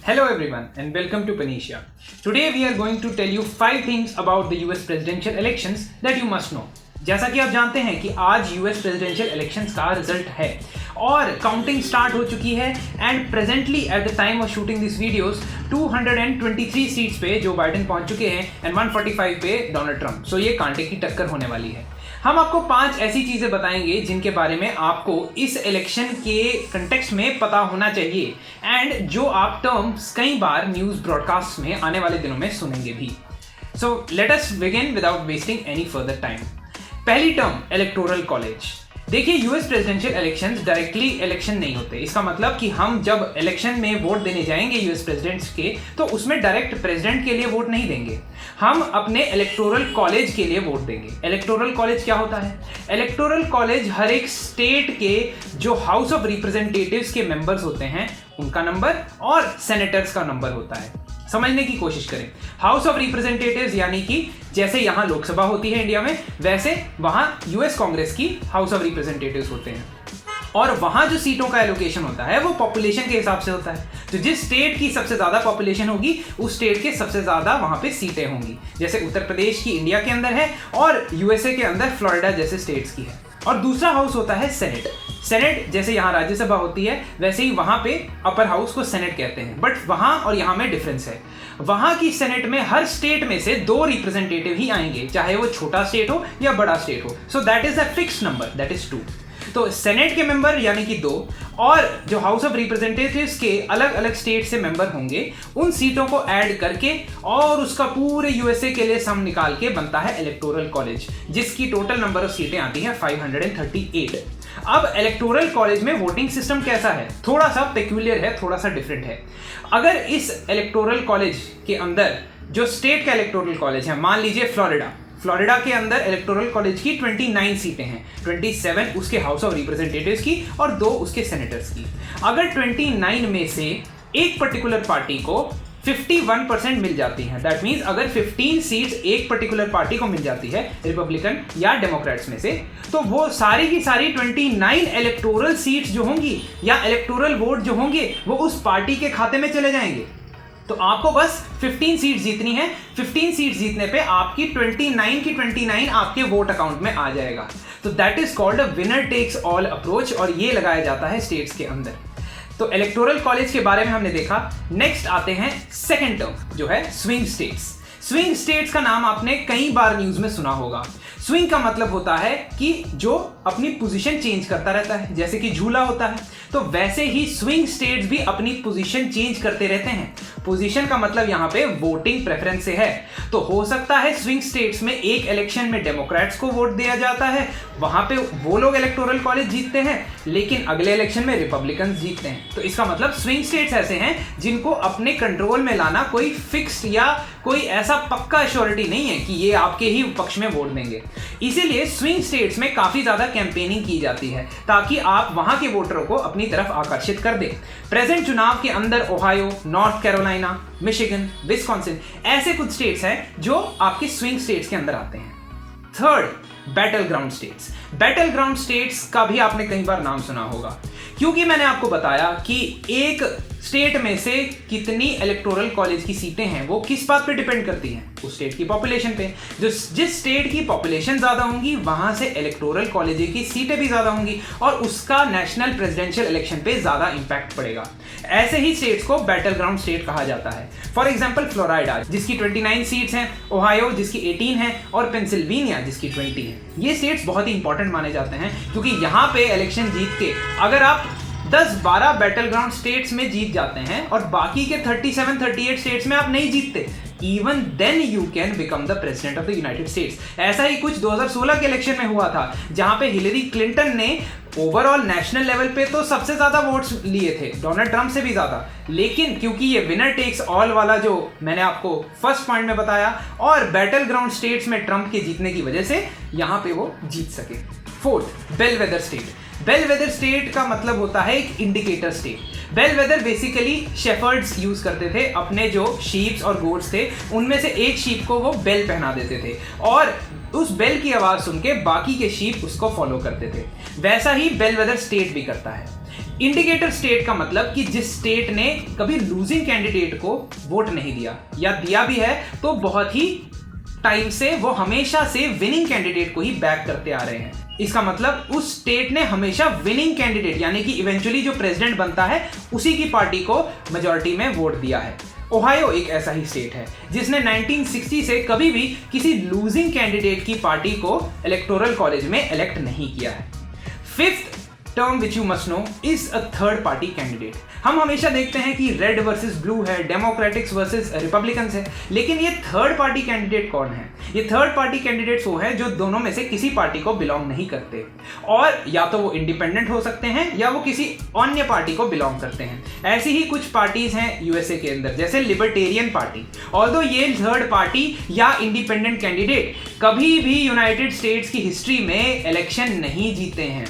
Hello everyone and welcome to Panisha. Today we are going to tell you 5 things about the US presidential elections that you must know. जैसा कि आप जानते हैं कि आज US presidential elections का result है और काउंटिंग स्टार्ट हो चुकी है and presently at the time of shooting this videos 223 seats पे जो बाइडेन पहुंच चुके हैं एंड 145 पे डोनाल्ड ट्रंप. सो ये कांटे की टक्कर होने वाली है. हम आपको 5 ऐसी चीजें बताएंगे जिनके बारे में आपको इस इलेक्शन के कंटेक्स्ट में पता होना चाहिए एंड जो आप टर्म्स कई बार न्यूज ब्रॉडकास्ट में आने वाले दिनों में सुनेंगे भी. So let us begin without wasting any further time. पहली टर्म इलेक्टोरल कॉलेज. देखिए US presidential elections directly election नहीं होते. इसका मतलब कि हम जब इलेक्शन में वोट देने जाएंगे यूएस प्रेसिडेंट्स के तो उसमें डायरेक्ट प्रेसिडेंट के लिए वोट नहीं देंगे. हम अपने इलेक्टोरल कॉलेज के लिए वोट देंगे. इलेक्टोरल कॉलेज क्या होता है? इलेक्टोरल कॉलेज हर एक स्टेट के जो हाउस ऑफ रिप्रेजेंटेटिव्स के मेंबर्स होते हैं उनका नंबर और सेनेटर्स का नंबर होता है. समझने की कोशिश करें. हाउस ऑफ रिप्रेजेंटेटिव्स यानी कि जैसे यहां लोकसभा होती है इंडिया में, वैसे वहां यूएस कांग्रेस की हाउस ऑफ रिप्रेजेंटेटिव्स होते हैं और वहां जो सीटों का एलोकेशन होता है वो पॉपुलेशन के हिसाब से होता है. तो जिस स्टेट की सबसे ज्यादा पॉपुलेशन होगी उस स्टेट के सबसे ज्यादा वहां पे सीटें होंगी. जैसे उत्तर प्रदेश की इंडिया के अंदर है और यूएसए के अंदर फ्लोरिडा जैसे स्टेट्स की है. और दूसरा हाउस होता है सेनेट. सेनेट जैसे यहाँ राज्यसभा होती है वैसे ही वहां पे अपर हाउस को सेनेट कहते हैं. बट वहां और यहाँ में डिफरेंस है. वहां की सेनेट में हर स्टेट में से 2 रिप्रेजेंटेटिव ही आएंगे, चाहे वो छोटा स्टेट हो या बड़ा स्टेट हो. So that is a fixed number, that is 2. तो सेनेट के मेंबर यानी कि 2 और जो हाउस ऑफ रिप्रेजेंटेटिव्स के अलग अलग स्टेट से मेंबर होंगे उन सीटों को ऐड करके और उसका पूरे यूएसए के लिए सम निकाल के बनता है इलेक्टोरल कॉलेज, जिसकी टोटल नंबर ऑफ सीटें आती हैं 538. अब इलेक्टोरल कॉलेज में वोटिंग सिस्टम कैसा है? थोड़ा सा पेक्यूलियर है, थोड़ा सा डिफरेंट है. अगर इस इलेक्टोरल कॉलेज के अंदर जो स्टेट का इलेक्टोरल कॉलेज है, मान लीजिए फ्लोरिडा के अंदर इलेक्टोरल कॉलेज की 29 सीटें हैं, 27 उसके हाउस ऑफ रिप्रेजेंटेटिव्स की और 2 उसके सेनेटर्स की. अगर 29 में से एक पर्टिकुलर पार्टी को 51% मिल जाती है, दैट मींस अगर 15 सीट्स एक पर्टिकुलर पार्टी को मिल जाती है रिपब्लिकन या डेमोक्रेट्स में से, तो वो सारी की सारी 29 इलेक्टोरल सीट्स जो होंगी या इलेक्टोरल वोट जो होंगे वो उस पार्टी के खाते में चले जाएंगे. तो आपको बस 15 सीट जीतनी है. 15 सीट जीतने पे आपकी 29 की 29 आपके वोट अकाउंट में आ जाएगा. तो that is called a winner takes all approach और ये लगाया जाता है स्टेट्स के अंदर. तो इलेक्टोरल कॉलेज के बारे में हमने देखा. नेक्स्ट आते हैं सेकंड टर्म जो है स्विंग स्टेट्स. स्विंग स्टेट्स का नाम आपने कई बार न्यूज में सुना होगा. स्विंग का मतलब होता है कि जो अपनी पोजीशन चेंज करता रहता है, जैसे कि झूला होता है. तो वैसे ही स्विंग स्टेट्स भी अपनी पोजीशन चेंज करते रहते हैं. पोजीशन का मतलब यहाँ पे वोटिंग प्रेफरेंस से है. तो हो सकता है स्विंग स्टेट्स में एक इलेक्शन में डेमोक्रेट्स को वोट दिया जाता है, वहां पे वो लोग इलेक्टोरल कॉलेज जीतते हैं, लेकिन अगले इलेक्शन में रिपब्लिकन जीतते हैं. तो इसका मतलब स्विंग स्टेट्स ऐसे हैं जिनको अपने कंट्रोल में लाना कोई फिक्स्ड या कोई ऐसा पक्का एश्योरिटी नहीं है कि ये आपके ही पक्ष में वोट देंगे. इसीलिए स्विंग स्टेट्स में काफी ज्यादा कैंपेनिंग की जाती है ताकि आप वहां के वोटरों को अपनी तरफ आकर्षित कर दें. प्रेजेंट चुनाव के अंदर Ohio, north Carolina, Michigan, Wisconsin ऐसे कुछ स्टेट्स हैं जो आपके स्विंग स्टेट्स के अंदर आते हैं. Third, battle ground states. Battle ground states का भी आपने कई बार नाम सुना होगा क्योंकि मैंने आपको बताया कि एक स्टेट में से कितनी इलेक्टोरल कॉलेज की सीटें हैं वो किस बात पे डिपेंड करती हैं? उस स्टेट की पॉपुलेशन पे. जिस स्टेट की पॉपुलेशन ज्यादा होंगी वहां से इलेक्टोरल कॉलेज की सीटें भी ज्यादा होंगी और उसका नेशनल प्रेसिडेंशियल इलेक्शन पे ज्यादा इंपैक्ट पड़ेगा. ऐसे ही स्टेट्स को बैटल ग्राउंड स्टेट कहा जाता है. फॉर एग्जाम्पल फ्लोरिडा जिसकी 29 सीट्स हैं, ओहायो जिसकी 18 है और पेंसिल्वेनिया जिसकी 20 है. ये स्टेट्स बहुत ही इंपॉर्टेंट माने जाते हैं क्योंकि यहाँ पे इलेक्शन जीत के अगर आप 10-12 बैटल ग्राउंड स्टेट्स में जीत जाते हैं और बाकी के 37-38 स्टेट्स में आप नहीं जीतते, even then you can become the president of the United States. ऐसा ही कुछ 2016 के इलेक्शन में हुआ था जहां पे हिलेरी क्लिंटन ने ओवरऑल नेशनल लेवल पे तो सबसे ज्यादा वोट्स लिए थे, डोनाल्ड ट्रंप से भी ज्यादा, लेकिन क्योंकि ये विनर टेक्स ऑल वाला जो मैंने आपको फर्स्ट पॉइंट में बताया और बैटल ग्राउंड स्टेट्स में ट्रंप के जीतने की वजह से यहां पे वो जीत सके. Fourth, bellwether state. Bellwether state का मतलब होता है एक indicator state. Bellwether basically shepherds use करते थे. अपने जो शीप्स और गोट्स थे उनमें से एक शीप को वो बेल पहना देते थे और उस बेल की आवाज सुन के बाकी के शीप उसको फॉलो करते थे. वैसा ही बेलवेदर स्टेट भी करता है. इंडिकेटर स्टेट का मतलब कि जिस स्टेट ने कभी लूजिंग कैंडिडेट को वोट नहीं दिया, या दिया भी है तो बहुत ही टाइम से वो हमेशा से विनिंग कैंडिडेट को ही बैक करते आ रहे हैं। इसका मतलब उस स्टेट ने हमेशा विनिंग कैंडिडेट यानी कि इवेंचुअली जो प्रेसिडेंट बनता है उसी की पार्टी को मेजॉरिटी में वोट दिया है। ओहायो एक ऐसा ही स्टेट है जिसने 1960 से कभी भी किसी लूजिंग कैंडिडेट की पार्टी को इलेक्टोरल कॉलेज में इलेक्ट नहीं किया है। Fifth term which you must know is a third party candidate. हम हमेशा देखते हैं कि रेड वर्सेस ब्लू है, डेमोक्रेटिक्स वर्सेस रिपब्लिकन्स है, लेकिन ये थर्ड पार्टी कैंडिडेट कौन है? ये थर्ड पार्टी कैंडिडेट्स वो है जो दोनों में से किसी पार्टी को बिलोंग नहीं करते, और या तो वो इंडिपेंडेंट हो सकते हैं या वो किसी अन्य पार्टी को बिलोंग करते हैं। ऐसी ही कुछ पार्टीज हैं यूएसए के अंदर, जैसे लिबर्टेरियन पार्टी। ऑल्दो ये थर्ड पार्टी या इंडिपेंडेंट कैंडिडेट कभी भी यूनाइटेड स्टेट्स की हिस्ट्री में इलेक्शन नहीं जीते हैं।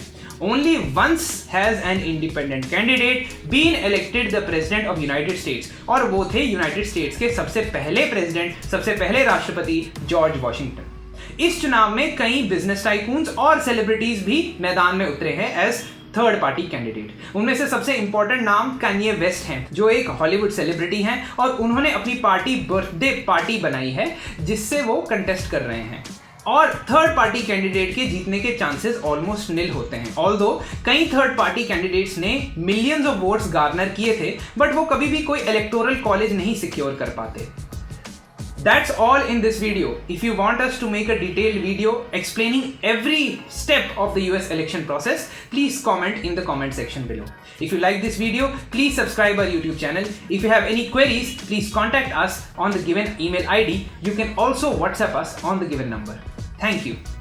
Only once has an independent candidate been elected the president of United States, और वो थे यूनाइटेड स्टेट्स के सबसे पहले प्रेसिडेंट, सबसे पहले राष्ट्रपति जॉर्ज वॉशिंगटन। इस चुनाव में कई बिजनेस टाइकून्स और सेलिब्रिटीज भी मैदान में उतरे हैं एज थर्ड पार्टी कैंडिडेट। उनमें से सबसे इंपॉर्टेंट नाम कान्ये वेस्ट हैं, जो एक हॉलीवुड सेलिब्रिटी हैं, और उन्होंने अपनी पार्टी बर्थडे पार्टी बनाई है जिससे वो कंटेस्ट कर रहे हैं। और थर्ड पार्टी कैंडिडेट के जीतने के चांसेस ऑलमोस्ट निल होते हैं। ऑल्दो कई थर्ड पार्टी कैंडिडेट्स ने मिलियंस ऑफ वोट्स गार्नर किए थे, बट वो कभी भी कोई इलेक्टोरल कॉलेज नहीं सिक्योर कर पाते। That's all in this video. If you want us to make a detailed video explaining every step of the US election process, please comment in the comment section below. If you like this video, please subscribe our YouTube channel. If you have any queries, please contact us on the given email ID. You can also WhatsApp us on the given number. Thank you.